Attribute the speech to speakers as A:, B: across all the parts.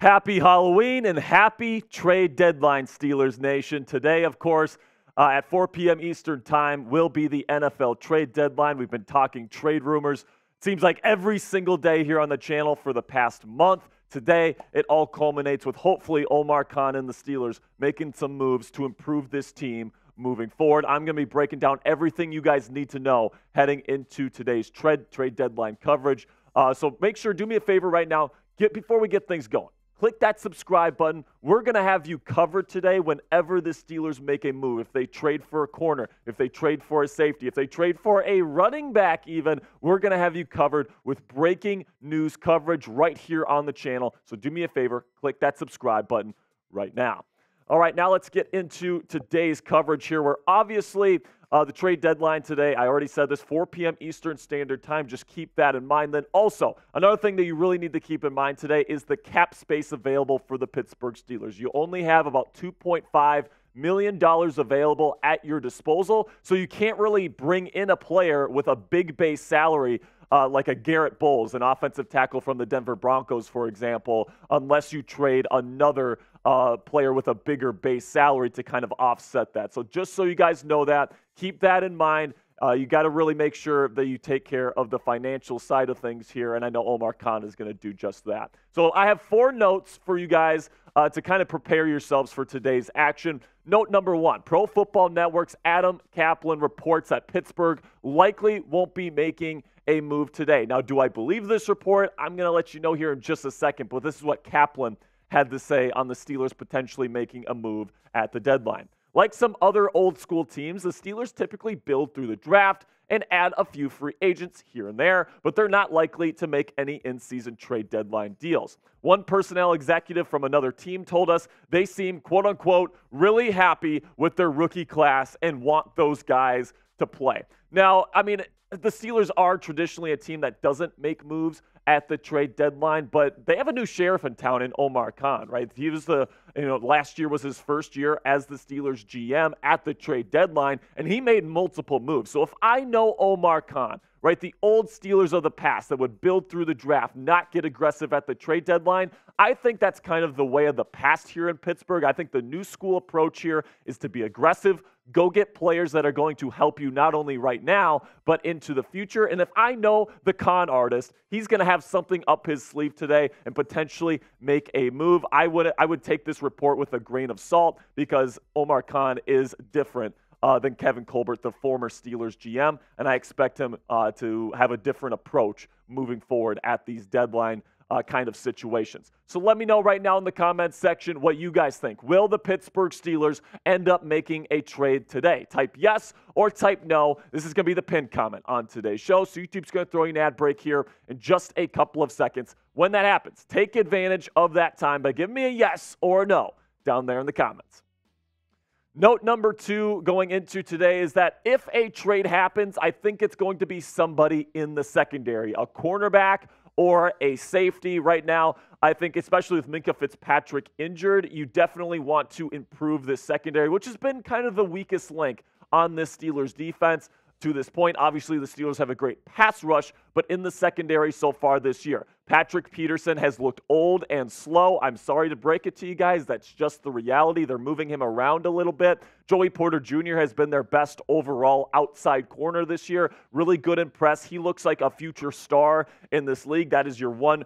A: Happy Halloween and happy trade deadline, Steelers Nation. Today, of course, at 4 p.m. Eastern Time will be the NFL trade deadline. We've been talking trade rumors. Seems like every single day here on the channel for the past month. Today, it all culminates with hopefully Omar Khan and the Steelers making some moves to improve this team moving forward. I'm going to be breaking down everything you guys need to know heading into today's trade deadline coverage. So make sure, do me a favor right now, before we get things going. Click that subscribe button. We're going to have you covered today whenever the Steelers make a move. If they trade for a corner, if they trade for a safety, if they trade for a running back even, we're going to have you covered with breaking news coverage right here on the channel. So do me a favor, click that subscribe button right now. All right, now let's get into today's coverage here. We're obviously the trade deadline today, I already said this, 4 p.m. Eastern Standard Time. Just keep that in mind. Then also, another thing that you really need to keep in mind today is the cap space available for the Pittsburgh Steelers. You only have about $2.5 million available at your disposal, so you can't really bring in a player with a big base salary like a Garrett Bowles, an offensive tackle from the Denver Broncos, for example, unless you trade another player with a bigger base salary to kind of offset that. So just so you guys know that, keep that in mind. You got to really make sure that you take care of the financial side of things here, and I know Omar Khan is going to do just that. So I have 4 notes for you guys to kind of prepare yourselves for today's action. Note number 1, Pro Football Network's Adam Kaplan reports that Pittsburgh likely won't be making a move today. Now, do I believe this report? I'm going to let you know here in just a second, but this is what Kaplan had to say on the Steelers potentially making a move at the deadline. Like some other old school teams, the Steelers typically build through the draft and add a few free agents here and there, but they're not likely to make any in-season trade deadline deals. One personnel executive from another team told us they seem, quote unquote, really happy with their rookie class and want those guys to play. Now, I mean, the Steelers are traditionally a team that doesn't make moves at the trade deadline, but they have a new sheriff in town in Omar Khan, right? He was last year was his first year as the Steelers GM at the trade deadline, and he made multiple moves. So if I know Omar Khan, right, the old Steelers of the past that would build through the draft, not get aggressive at the trade deadline, I think that's kind of the way of the past here in Pittsburgh. I think the new school approach here is to be aggressive, go get players that are going to help you not only right now, but into the future. And if I know the Khan artist, he's going to have something up his sleeve today and potentially make a move. I would take this report with a grain of salt because Omar Khan is different than Kevin Colbert, the former Steelers GM, and I expect him to have a different approach moving forward at these deadline kind of situations. So let me know right now in the comments section what you guys think. Will the Pittsburgh Steelers end up making a trade today? Type yes or type no. This is going to be the pinned comment on today's show, so YouTube's going to throw you an ad break here in just a couple of seconds. When that happens, take advantage of that time by giving me a yes or a no down there in the comments. Note number 2 going into today is that if a trade happens, I think it's going to be somebody in the secondary, a cornerback or a safety. Right now, I think especially with Minkah Fitzpatrick injured, you definitely want to improve this secondary, which has been kind of the weakest link on this Steelers defense to this point. Obviously, the Steelers have a great pass rush, but in the secondary so far this year, Patrick Peterson has looked old and slow. I'm sorry to break it to you guys. That's just the reality. They're moving him around a little bit. Joey Porter Jr. has been their best overall outside corner this year. Really good in press. He looks like a future star in this league. That is your one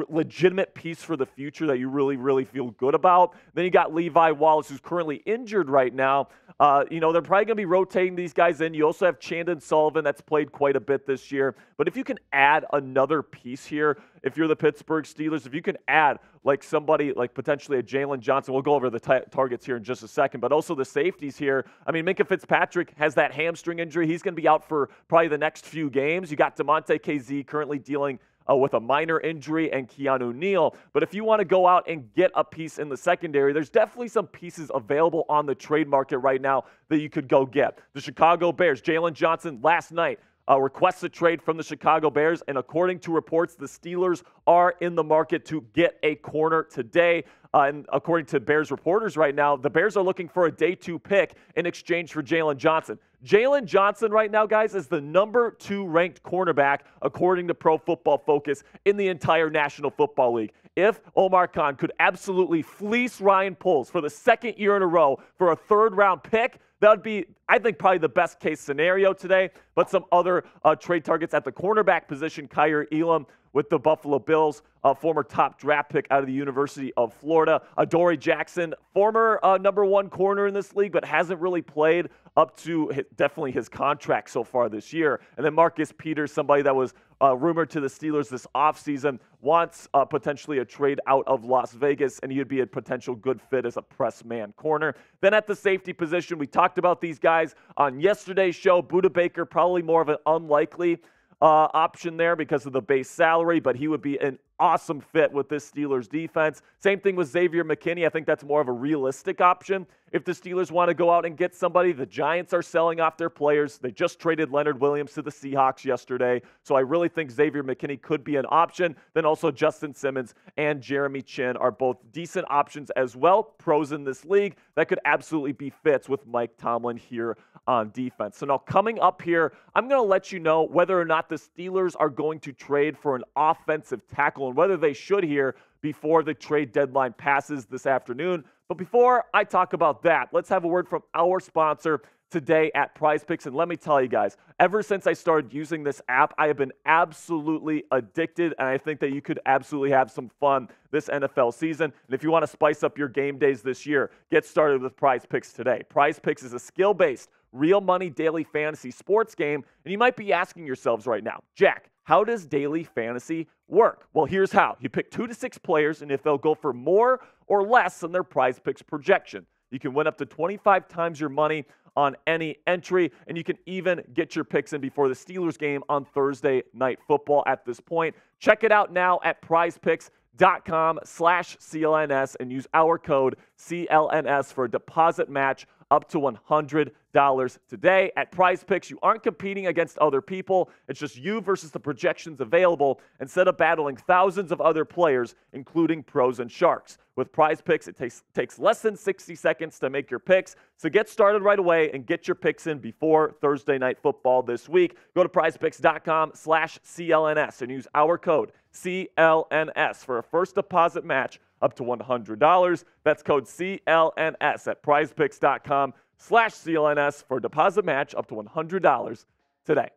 A: legitimate piece for the future that you really, really feel good about. Then you got Levi Wallace, who's currently injured right now. They're probably going to be rotating these guys in. You also have Chandon Sullivan that's played quite a bit this year. But if you can add another piece here, if you're the Pittsburgh Steelers, if you can add like somebody like potentially a Jaylon Johnson, we'll go over the targets here in just a second, but also the safeties here. I mean, Minkah Fitzpatrick has that hamstring injury. He's going to be out for probably the next few games. You got DeMonte KZ currently dealing with a minor injury and Keanu Neal. But if you want to go out and get a piece in the secondary, there's definitely some pieces available on the trade market right now that you could go get. The Chicago Bears, Jaylon Johnson last night requests a trade from the Chicago Bears, and according to reports, the Steelers are in the market to get a corner today. And according to Bears reporters right now, the Bears are looking for a day 2 pick in exchange for Jaylon Johnson. Jaylon Johnson right now, guys, is the #2 ranked cornerback according to Pro Football Focus in the entire National Football League. If Omar Khan could absolutely fleece Ryan Poles for the second year in a row for a third-round pick, that would be, I think, probably the best case scenario today. But some other trade targets at the cornerback position, Kaiir Elam with the Buffalo Bills, a former top draft pick out of the University of Florida. Adoree Jackson, former #1 corner in this league, but hasn't really played up to definitely his contract so far this year. And then Marcus Peters, somebody that was rumored to the Steelers this offseason, wants potentially a trade out of Las Vegas, and he'd be a potential good fit as a press man corner. Then at the safety position, we talked about these guys on yesterday's show. Budda Baker, probably more of an unlikely option there because of the base salary, but he would be an awesome fit with this Steelers defense. Same thing with Xavier McKinney. I think that's more of a realistic option. If the Steelers want to go out and get somebody, the Giants are selling off their players. They just traded Leonard Williams to the Seahawks yesterday. So I really think Xavier McKinney could be an option. Then also Justin Simmons and Jeremy Chin are both decent options as well. Pros in this league that could absolutely be fits with Mike Tomlin here on defense. So now coming up here, I'm going to let you know whether or not the Steelers are going to trade for an offensive tackle and whether they should here before the trade deadline passes this afternoon. But before I talk about that, let's have a word from our sponsor today at Prize Picks. And let me tell you guys, ever since I started using this app, I have been absolutely addicted, and I think that you could absolutely have some fun this NFL season. And if you want to spice up your game days this year, get started with Prize Picks today. Prize Picks is a skill-based, real money daily fantasy sports game, and you might be asking yourselves right now, Jack, how does daily fantasy work? Well, here's how. You pick 2 to 6 players, and if they'll go for more or less than their Prize Picks projection, you can win up to 25 times your money on any entry, and you can even get your picks in before the Steelers game on Thursday Night Football at this point. Check it out now at prizepicks.com/CLNS and use our code CLNS for a deposit match up to $100 today. At Prize Picks, you aren't competing against other people. It's just you versus the projections available instead of battling thousands of other players, including pros and sharks. With Prize Picks, it takes less than 60 seconds to make your picks. So get started right away and get your picks in before Thursday Night Football this week. Go to prizepicks.com/CLNS and use our code CLNS for a first deposit match up to $100. That's code CLNS at prizepicks.com/CLNS for a deposit match up to $100 today.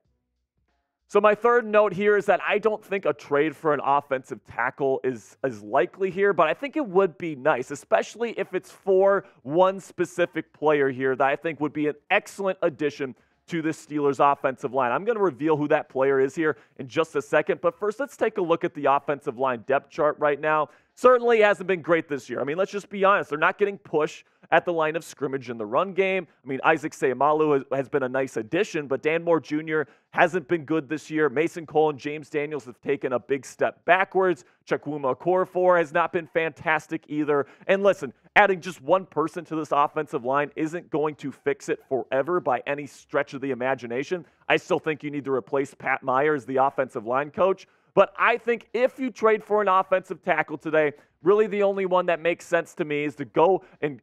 A: So my third note here is that I don't think a trade for an offensive tackle is likely here, but I think it would be nice, especially if it's for one specific player here that I think would be an excellent addition to the Steelers offensive line. I'm going to reveal who that player is here in just a second, but first let's take a look at the offensive line depth chart right now. Certainly hasn't been great this year. I mean, let's just be honest. They're not getting push at the line of scrimmage in the run game. I mean, Isaac Seumalo has been a nice addition, but Dan Moore Jr. hasn't been good this year. Mason Cole and James Daniels have taken a big step backwards. Chukwuma Okorafor has not been fantastic either. And listen, adding just one person to this offensive line isn't going to fix it forever by any stretch of the imagination. I still think you need to replace Pat Meyer as the offensive line coach. But I think if you trade for an offensive tackle today, really the only one that makes sense to me is to go and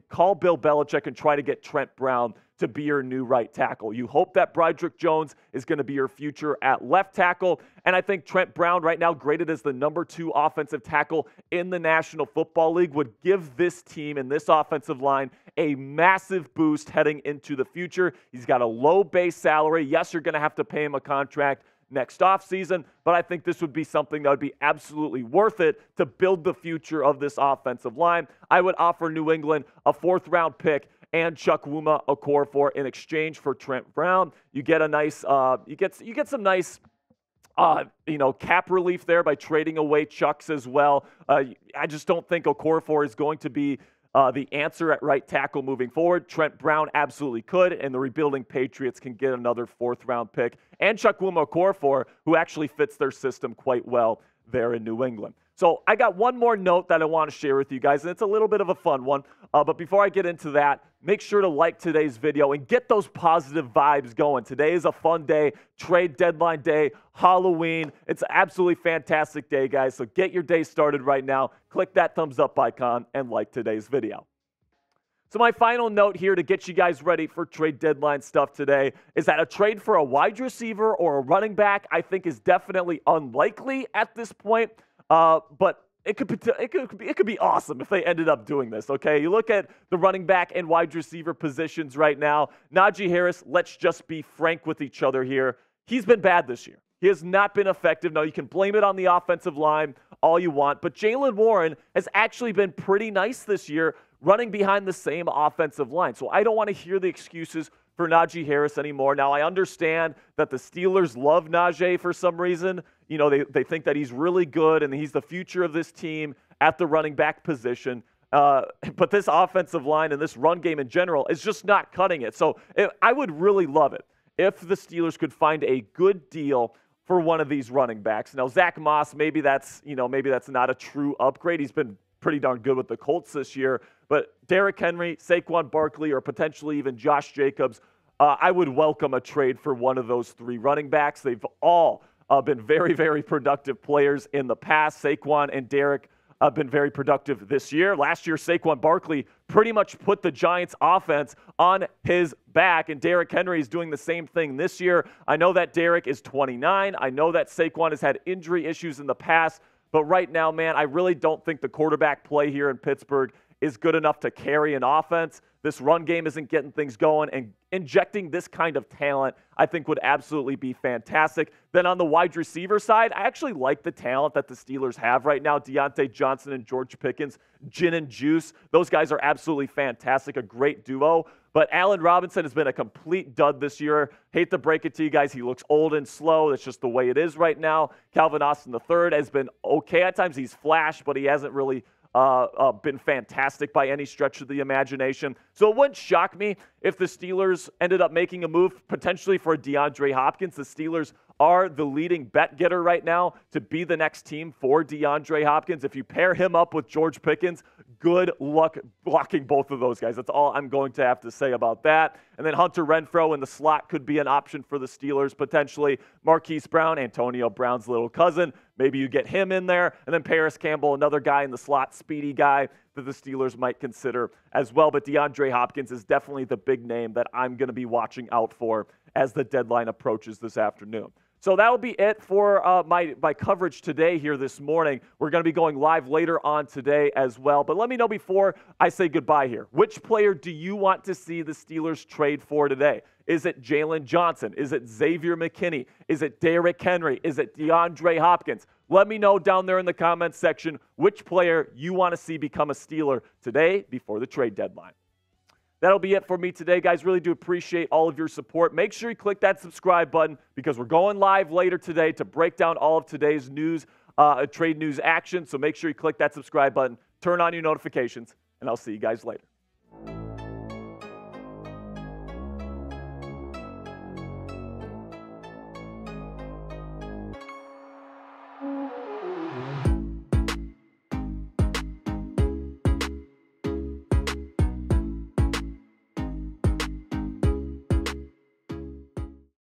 A: call Bill Belichick and try to get Trent Brown to be your new right tackle. You hope that Broderick Jones is going to be your future at left tackle. And I think Trent Brown right now, graded as the #2 offensive tackle in the National Football League, would give this team and this offensive line a massive boost heading into the future. He's got a low base salary. Yes, you're going to have to pay him a contract next offseason, but I think this would be something that would be absolutely worth it to build the future of this offensive line. I would offer New England a 4th-round pick and Chukwuma Okorafor in exchange for Trent Brown. You get a nice, you get some nice, cap relief there by trading away Chucks as well. I just don't think Okorafor is going to be the answer at right tackle moving forward. Trent Brown absolutely could, and the rebuilding Patriots can get another 4th-round pick. And Chukwuma Okorafor, who actually fits their system quite well there in New England. So I got one more note that I want to share with you guys, and it's a little bit of a fun one. But before I get into that, make sure to like today's video and get those positive vibes going. Today is a fun day, trade deadline day, Halloween. It's an absolutely fantastic day, guys. So get your day started right now. Click that thumbs up icon and like today's video. So my final note here to get you guys ready for trade deadline stuff today is that a trade for a wide receiver or a running back I think is definitely unlikely at this point, but it could be awesome if they ended up doing this, okay? You look at the running back and wide receiver positions right now. Najee Harris, let's just be frank with each other here. He's been bad this year. He has not been effective. Now, you can blame it on the offensive line all you want, but Jaylen Warren has actually been pretty nice this year running behind the same offensive line. So I don't want to hear the excuses for Najee Harris anymore. Now, I understand that the Steelers love Najee for some reason. You know, they think that he's really good and he's the future of this team at the running back position. But this offensive line and this run game in general is just not cutting it. So I would really love it if the Steelers could find a good deal for one of these running backs. Now, Zach Moss, maybe that's not a true upgrade. He's been pretty darn good with the Colts this year. But Derrick Henry, Saquon Barkley, or potentially even Josh Jacobs, I would welcome a trade for one of those three running backs. They've all been very, very productive players in the past. Saquon and Derrick have been very productive this year. Last year, Saquon Barkley pretty much put the Giants' offense on his back, and Derrick Henry is doing the same thing this year. I know that Derrick is 29. I know that Saquon has had injury issues in the past, but right now, man, I really don't think the quarterback play here in Pittsburgh is good enough to carry an offense. This run game isn't getting things going, and injecting this kind of talent, I think, would absolutely be fantastic. Then on the wide receiver side, I actually like the talent that the Steelers have right now. Deontay Johnson and George Pickens, gin and juice. Those guys are absolutely fantastic, a great duo. But Allen Robinson has been a complete dud this year. Hate to break it to you guys. He looks old and slow. That's just the way it is right now. Calvin Austin III has been okay at times. He's flashed, but he hasn't really been fantastic by any stretch of the imagination. So it wouldn't shock me if the Steelers ended up making a move potentially for DeAndre Hopkins. The Steelers are the leading bet getter right now to be the next team for DeAndre Hopkins. If you pair him up with George Pickens, good luck blocking both of those guys. That's all I'm going to have to say about that. And then Hunter Renfrow in the slot could be an option for the Steelers, potentially. Marquise Brown, Antonio Brown's little cousin. Maybe you get him in there. And then Paris Campbell, another guy in the slot, speedy guy that the Steelers might consider as well. But DeAndre Hopkins is definitely the big name that I'm going to be watching out for as the deadline approaches this afternoon. So that will be it for my coverage today here this morning. We're going to be going live later on today as well. But let me know before I say goodbye here. Which player do you want to see the Steelers trade for today? Is it Jaylon Johnson? Is it Xavier McKinney? Is it Derrick Henry? Is it DeAndre Hopkins? Let me know down there in the comments section which player you want to see become a Steeler today before the trade deadline. That'll be it for me today, guys. Really do appreciate all of your support. Make sure you click that subscribe button because we're going live later today to break down all of today's news, trade news action. So make sure you click that subscribe button, turn on your notifications, and I'll see you guys later.